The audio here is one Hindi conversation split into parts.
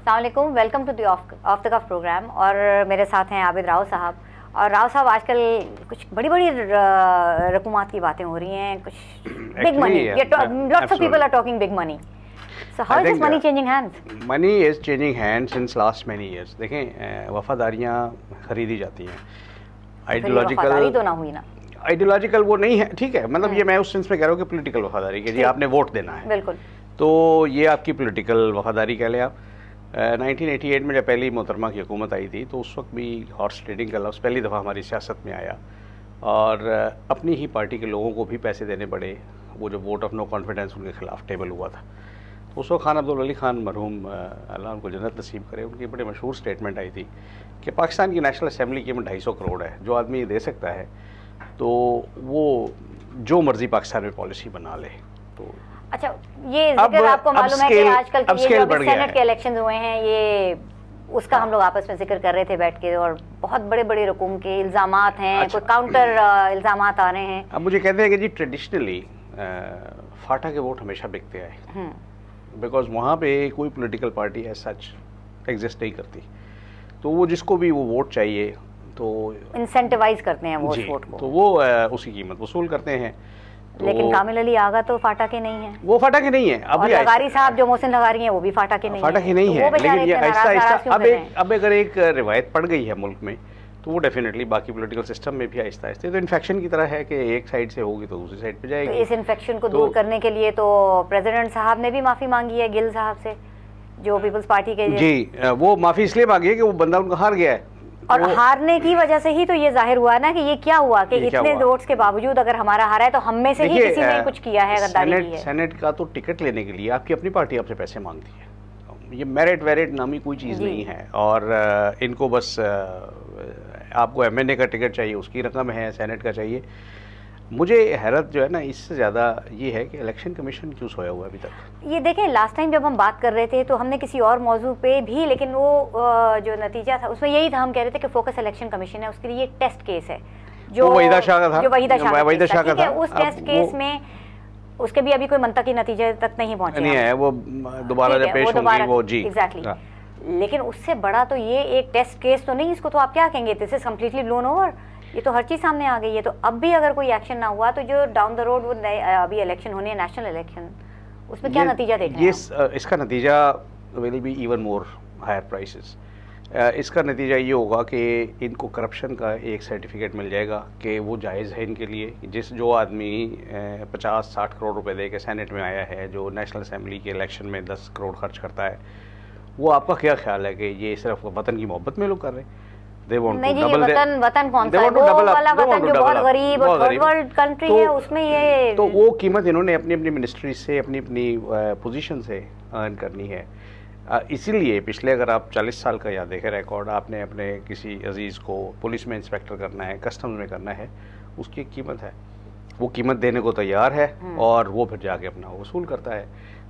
अस्सलाम वालेकुम, welcome to the off the cuff program. और मेरे साथ हैं आबिद राव साहब। और राव साहब, आजकल कुछ बड़ी बड़ी रकूमात की बातें हो रही हैं, कुछ big money, lots of people are talking big money. So how is this money changing hands? Money is changing hands since last many years. देखें, वफादारियाँ खरीदी जाती हैं। आइडियोलॉजिकल तो ना हुई ना, आइडियोलॉजिकल वो नहीं है, ठीक है, मतलब ये मैं उस सेंस में कह रहा हूँ कि पॉलिटिकल वफादारी के जी आपने वोट देना है, बिल्कुल, तो ये आपकी पॉलिटिकल वफादारी कह लें आप। 1988 में जब पहली मोहतरमा की हुकूमत आई थी तो उस वक्त भी हॉर्स ट्रेडिंग का लफ्ज़ पहली दफ़ा हमारी सियासत में आया और अपनी ही पार्टी के लोगों को भी पैसे देने पड़े। वो जो वोट ऑफ नो कॉन्फिडेंस उनके खिलाफ टेबल हुआ था, तो उस वक्त खान अब्दुल अली खान मरहूम, अल्लाह उनको जन्नत नसीब करे, उनकी बड़ी मशहूर स्टेटमेंट आई थी कि पाकिस्तान की नेशनल असेंबली की 250 करोड़ है, जो आदमी दे सकता है तो वो जो मर्जी पाकिस्तान में पॉलिसी बना ले। तो अच्छा, ये जिक्र आपको मालूम है कि आजकल के ये जो सेनेट के इलेक्शन हुए हैं, ये उसका हम लोग आपस में जिक्र कर रहे थे बैठ के, और बहुत बड़े बड़े रकूम के इल्ज़ामात हैं, कोई काउंटर इल्ज़ामात आ रहे हैं। अब मुझे कहते हैं कि जी ट्रेडिशनली फाटा के वोट हमेशा बिकते आए, बिकॉज वहाँ पे कोई political party as such exist नहीं करती, तो वो जिसको भी वो वोट चाहिए तो इंसेंटिवाइज करते हैं वो वोट को, तो वो उसकी कीमत वसूल करते हैं। तो लेकिन कामिल अली आगा तो फाटा के नहीं है, वो फाटा के नहीं है। अभी लगारी साहब जो मोहसिन लगारी हैं वो भी फाटा के नहीं है, लेकिन ये आहिस्ता आहिस्ता अब अगर एक रिवायत पड़ गई है मुल्क में तो वो डेफिनेटली बाकी पॉलिटिकल सिस्टम में भी आहिस्ता आहिस्ता, तो इन्फेक्शन की तरह है कि एक साइड से होगी तो दूसरी साइड पे जाएगी। तो इस इन्फेक्शन को दूर करने के लिए तो प्रेसिडेंट साहब ने भी माफ़ी मांगी है गिल साहब से, जो पीपल्स पार्टी के जी, वो माफ़ी इसलिए मांगी है कि वो बंदा उनका हार गया है, और हारने की वजह से ही तो ये जाहिर हुआ ना कि ये क्या हुआ कि इतने वोट्स के बावजूद अगर हमारा हारा है तो हम में से ही किसी ने कुछ किया है, गद्दारी की है। सेनेट का तो टिकट लेने के लिए आपकी अपनी पार्टी आपसे पैसे मांगती है, ये मेरिट वेरिट नामी कोई चीज़ नहीं है, और इनको बस आपको एमएनए का टिकट चाहिए, उसकी रकम है, सेनेट का चाहिए। मुझे हैरत जो है ना इससे ज़्यादा ये है कि इलेक्शन कमीशन क्यों सोया हुआ अभी तक। ये देखें, लास्ट टाइम जब हम बात कर रहे थे तो हमने किसी और मौजू पे भी, लेकिन वो जो नतीजा था उसमें यही था, हम कह रहे थे कि फोकस इलेक्शन कमीशन है, उसके लिए टेस्ट केस है जो वहीदा शाह का था, जो वहीदा शाह का था। उस टेस्ट केस में उसके भी अभी कोई मंतकी नतीजे तक नहीं पहुंचे है, वो दोबारा जब पेश होंगी वो जी एग्जैक्टली। लेकिन उससे बड़ा तो ये एक टेस्ट केस तो नहीं, इसको तो आप क्या कहेंगे, this is completely blown over, ये तो हर चीज़ सामने आ गई है। तो अब भी अगर कोई एक्शन ना हुआ तो जो डाउन द रोड वो अभी इलेक्शन होने हैं, नेशनल इलेक्शन, उसमें क्या नतीजा देख रहे हैं? इसका नतीजा will be even more higher prices. इसका नतीजा ये होगा कि इनको करप्शन का एक सर्टिफिकेट मिल जाएगा कि वो जायज़ है इनके लिए। जो आदमी 50-60 करोड़ रुपए दे के सेनेट में आया है, जो नेशनल असेंबली के इलेक्शन में 10 करोड़ खर्च करता है, वो आपका क्या ख्याल है कि ये सिर्फ वतन की मोहब्बत में लोग कर रहे हैं? नहीं जी, वतन कौन सा है? वो वाला वतन जो बहुत गरीब और थर्ड वर्ल्ड कंट्री है, उसमें ये तो वो कीमत इन्होंने अपनी अपनी मिनिस्ट्री से, अपनी अपनी पोजीशन से अर्न करनी है। इसीलिए पिछले अगर आप 40 साल का याद देखें रिकॉर्ड, आपने अपने किसी अजीज़ को पुलिस में इंस्पेक्टर करना है, कस्टम्स में करना है, उसकी एक कीमत है, वो कीमत देने को तैयार है और वो फिर जाके अपना वसूल करता है।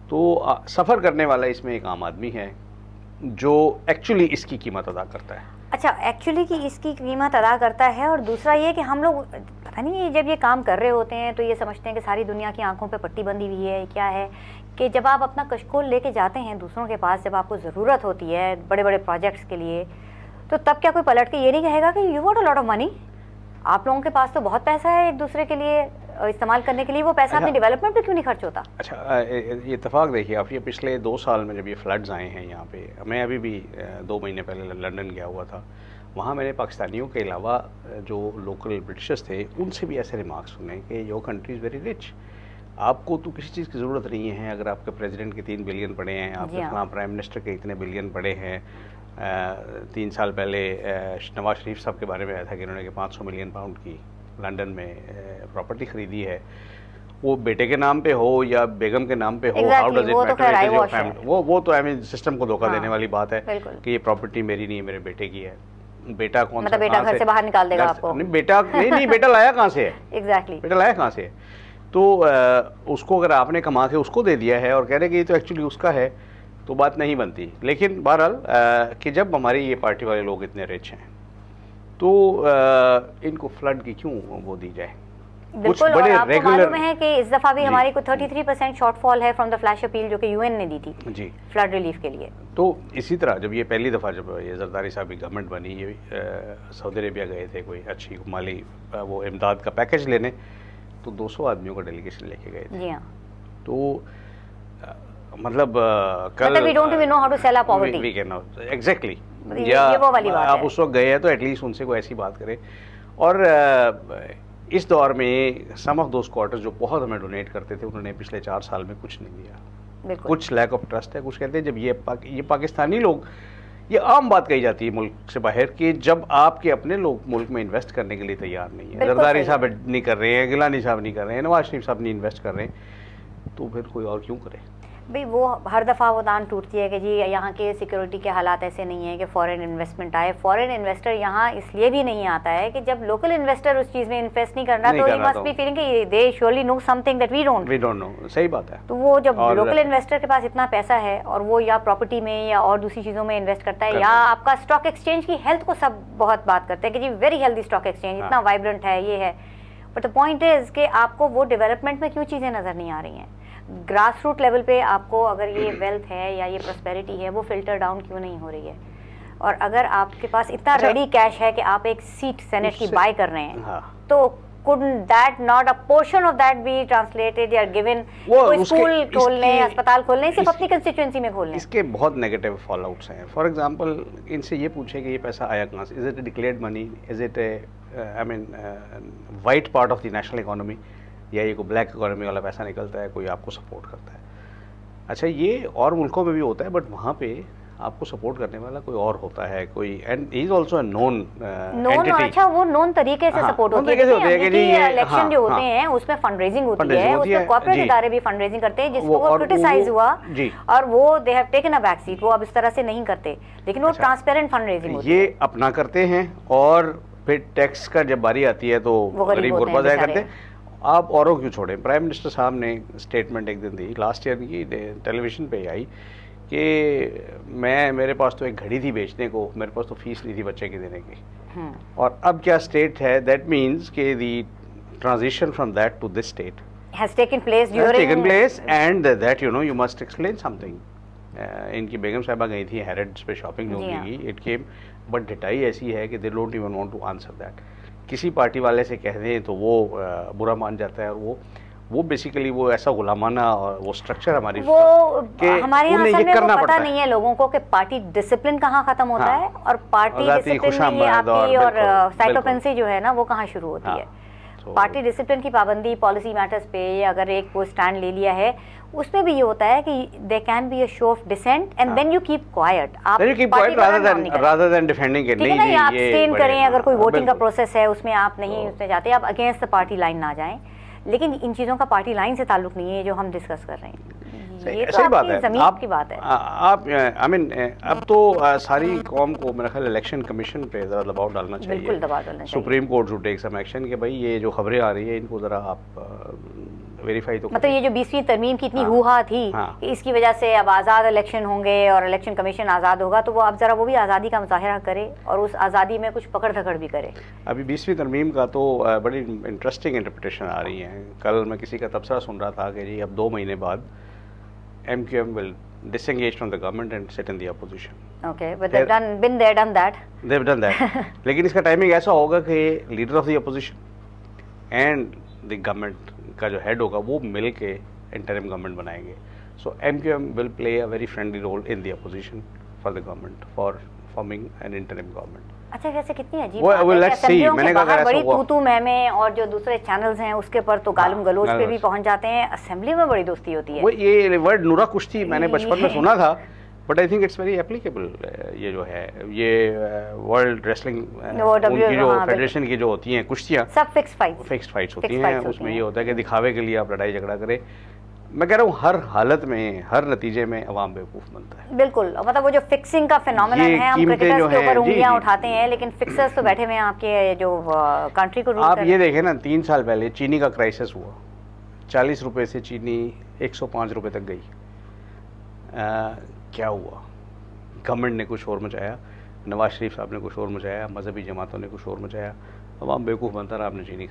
तो सफ़र करने वाला इसमें एक आम आदमी है जो एक्चुअली इसकी कीमत अदा करता है। अच्छा, एक्चुअली कि इसकी कीमत अदा करता है, और दूसरा ये कि हम लोग पता नहीं जब ये काम कर रहे होते हैं तो ये समझते हैं कि सारी दुनिया की आंखों पे पट्टी बंधी हुई है। क्या है कि जब आप अपना कशकोल लेके जाते हैं दूसरों के पास, जब आपको ज़रूरत होती है बड़े बड़े प्रोजेक्ट्स के लिए, तो तब क्या कोई पलट के ये नहीं कहेगा कि you what a lot of money, आप लोगों के पास तो बहुत पैसा है एक दूसरे के लिए इस्तेमाल करने के लिए, वो पैसा अपनी डेवलपमेंट पे क्यों नहीं खर्च होता? अच्छा, ये इत्तेफाक देखिए आप, ये पिछले 2 साल में जब ये फ्लड्स आए हैं यहाँ पे, मैं अभी भी 2 महीने पहले लंदन गया हुआ था, वहाँ मैंने पाकिस्तानियों के अलावा जो लोकल ब्रिटिशर्स थे उनसे भी ऐसे रिमार्क्स सुने कि your country is very rich, आपको तो किसी चीज़ की ज़रूरत नहीं है। अगर आपके प्रेसिडेंट के 3 बिलियन पड़े हैं, आपके फलां प्राइम मिनिस्टर के इतने बिलियन पड़े हैं, 3 साल पहले नवाज शरीफ साहब के बारे में आया था कि इन्होंने 500 मिलियन पाउंड की लंदन में प्रॉपर्टी ख़रीदी है, वो बेटे के नाम पे हो या बेगम के नाम पे हो, how does it matter your family, वो तो आई मीन सिस्टम को धोखा देने वाली बात है कि ये प्रॉपर्टी मेरी नहीं है, मेरे बेटे की है। बेटा कौन मतलब बेटा घर से बाहर निकाल देगा आपको? नहीं बेटा, नहीं बेटा लाया कहाँ से है? एग्जैक्टली, बेटा लाया कहाँ से है? तो उसको अगर आपने कमा के उसको दे दिया है और कह रहे कि ये तो एक्चुअली उसका है, तो बात नहीं बनती। लेकिन बहरहाल कि जब हमारी ये पार्टी वाले लोग इतने रिच हैं तो इनको फ्लड की क्यों वो दी जाए? बिल्कुल, और आपको मालूम है कि इस दफा भी हमारी को 33% शॉर्टफॉल है फ्रॉम द फ्लैश अपील जो कि यूएन ने दी थी जी फ्लड रिलीफ के लिए। तो इसी तरह जब ये पहली दफ़ा जब ये जरदारी साहब की गवर्नमेंट बनी, ये सऊदी अरेबिया गए थे कोई अच्छी माली वो इमदाद का पैकेज लेने, तो 200 आदमियों का डेलीगेशन लेके गए थे। जी हाँ। तो मतलब कल we don't even know how to sell our poverty, we can not exactly, या वो वाली बात आप उस वक्त गए हैं तो एटलीस्ट उनसे कोई ऐसी बात करें। और इस दौर में सम ऑफ दोस क्वार्टर्स जो बहुत हमें डोनेट करते थे, उन्होंने पिछले 4 साल में कुछ नहीं दिया। कुछ लैक ऑफ ट्रस्ट है, कुछ कहते हैं जब ये पाकिस्तानी लोग, ये आम बात कही जाती है मुल्क से बाहर कि जब आपके अपने लोग मुल्क में इन्वेस्ट करने के लिए तैयार नहीं है, जरदारी साहब नहीं कर रहे हैं, गिलानी साहब नहीं कर रहे हैं, नवाज शरीफ साहब नहीं इन्वेस्ट कर रहे हैं, तो फिर कोई और क्यों करे भाई। वो हर दफ़ा वो दान टूटती है कि जी यहाँ के सिक्योरिटी के हालात ऐसे नहीं है कि फॉरेन इन्वेस्टमेंट आए। फॉरेन इन्वेस्टर यहाँ इसलिए भी नहीं आता है कि जब लोकल इन्वेस्टर उस चीज़ में इन्वेस्ट नहीं कर रहा, तो ही मस्ट बी फीलिंग कि they surely know something that we don't know. सही बात है। तो वो जब लोकल इन्वेस्टर के पास इतना पैसा है और वो या प्रॉपर्टी में या और दूसरी चीज़ों में इन्वेस्ट करता है, या आपका स्टॉक एक्सचेंज की हेल्थ को सब बहुत बात करते हैं कि जी वेरी हेल्दी स्टॉक एक्सचेंज, इतना वाइब्रेंट है, ये है, बट द पॉइंट इज कि आपको वो डेवलपमेंट में क्यों चीज़ें नज़र नहीं आ रही हैं। ग्रास रूट लेवल पे आपको अगर ये वेल्थ है या ये प्रॉस्पेरिटी है वो फिल्टर डाउन क्यों नहीं हो रही है। और अगर आपके पास इतना रेडी कैश है कि आप एक सीट सेनेट की बाय कर रहे हैं, तो couldn't that not a portion of that be translated या given कोई स्कूल खोलने, अस्पताल खोलने, सिर्फ अपनी कंस्टिट्यूएंसी में खोलने। इसके बहुत नेगेटिव फॉल आउट्स हैं। फॉर एग्जांपल इनसे ये पूछे कि ये पैसा आया कहाँ से, is it declared money, is it I mean white part of the national economy, या ये कोई ब्लैक इकोनॉमी वाला पैसा निकलता है, कोई आपको सपोर्ट करता है। अच्छा, ये और मुल्कों में भी होता है, बट वहाँ पे आपको सपोर्ट करने वाला कोई और होता है, कोई, and he is also a known entity. अच्छा, वो नोन तरीके से सपोर्ट होती है कि ये इलेक्शन जो होते हैं उसमें फंड रेजिंग होती है, उसमें कॉर्पोरेट इदारे भी फंड रेजिंग करते हैं, जिसको वो क्रिटिसाइज हुआ और वो they have taken a back seat, वो अब इस तरह से नहीं करते, लेकिन वो ट्रांसपेरेंट फंड रेजिंग होती है। ये अपना करते हैं और फिर टैक्स का जब बारी आती है तो गरीब गुरबा जाया करते हैं। आप औरों क्यों छोड़े। प्राइम मिनिस्टर साहब ने स्टेटमेंट एक दिन दी, लास्ट ईयर की टेलीविजन पे आई कि मेरे पास तो एक घड़ी थी बेचने को, मेरे पास तो फीस नहीं थी बच्चे की देने की। और अब क्या स्टेट है, दैट मीन्स कि the transition from that to this state has taken place and that you must explain something. इनकी बेगम साहिबा गई थी हैरिड्स पे शॉपिंग होगी, इट केम, बट डिटाई ऐसी है कि they don't even want to answer that. किसी पार्टी वाले से कह दें तो वो बुरा मान जाता है, और वो बेसिकली वो ऐसा गुलामाना और वो स्ट्रक्चर हमारी वो हमारे यहाँ असल में वो पता नहीं है लोगों को कि पार्टी डिसिप्लिन कहाँ खत्म होता है और पार्टी डिसिप्लिन में ये आपकी और साइटोपेंसी जो है ना वो कहाँ शुरू होती है। पार्टी डिसिप्लिन की पाबंदी पॉलिसी मैटर्स पे अगर एक वो स्टैंड ले लिया है, उसमें भी ये होता है कि they can be a show of dissent and then you keep quiet, आप रादर देन डिफेंडिंग इट, नहीं आप स्टेन करें, अगर कोई वोटिंग का प्रोसेस है उसमें आप नहीं उसमें जाते, आप अगेंस्ट द पार्टी लाइन ना जाएं, लेकिन इन चीज़ों का पार्टी लाइन से ताल्लुक नहीं है जो हम डिस्कस कर रहे हैं। ये तो आपकी ज़मीन की बात है। आप आई मीन अब तो सारी कौम को मेरा ख्याल इलेक्शन कमीशन पे ज़रा दबाव डालना चाहिए, बिल्कुल दबाव डालना चाहिए, supreme court should take some action कि भाई ये जो खबरें आ रही है इनको ज़रा आप वेरीफाई तो मतलब ये जो 20वीं तरमीम की इतनी हुआ थी कि इसकी वजह से अब आज़ाद इलेक्शन होंगे और इलेक्शन कमीशन आज़ाद होगा, तो वो अब ज़रा वो भी आज़ादी का मुजाहरा करे और उस आज़ादी में कुछ पकड़ धकड़ भी करे। अभी 20वीं तरमीम का तो बड़ी इंटरेस्टिंग इंटरप्रिटेशन आ रही है। कल मैं किसी का तबसरा सुन रहा था कि जी अब 2 महीने बाद MQM will disengage from the government and sit in the opposition. Okay, but they've been there, done that. They've done that. लेकिन इसका टाइमिंग ऐसा होगा कि leader of the opposition and the government का जो हेड होगा वो मिल के इंटरिम गवर्नमेंट बनाएंगे। सो MQM will play a very friendly role in the opposition for the government for forming an interim government. अच्छा, वैसे कितनी अजीब बात है कि असेंबलियों के बाहर बड़ी तू महमे और जो दूसरे चैनल्स हैं उसके पर तो गालम गलोच पे भी पहुंच जाते हैं, असेंबली में बड़ी दोस्ती होती है। वो ये वर्ड नूरा कुश्ती मैंने बचपन में सुना था, but I think it's very applicable. ये जो है ये वर्ल्ड रेसलिंग उनकी जो फेडरेशन की जो होती हैं कुश्तियाँ सब फिक्स्ड फाइट्स होती हैं, उसमें ये होता है कि दिखावे के लिए आप लड़ाई झगड़ा करें। मैं कह रहा हूँ हर हालत में हर नतीजे में अवाम बेवकूफ़ बनता है। बिल्कुल, मतलब वो जो फिक्सिंग का फिनोमेनन है, हम क्रिकेटर्स के ऊपर उंगलियां उठाते हैं, लेकिन फिक्सर्स तो बैठे हुए हैं आपके जो कंट्री को रूल आप ये देखें ना, 3 साल पहले चीनी का क्राइसिस हुआ, 40 रुपए से चीनी 105 रुपए तक गई। क्या हुआ? गवर्नमेंट ने कुछ शोर मचाया, नवाज शरीफ साहब ने कुछ शोर मचाया, मजहबी जमातों ने कुछ शोर मचाया, अवाम बेवकूफ़ बनता रहा, आपने चीनी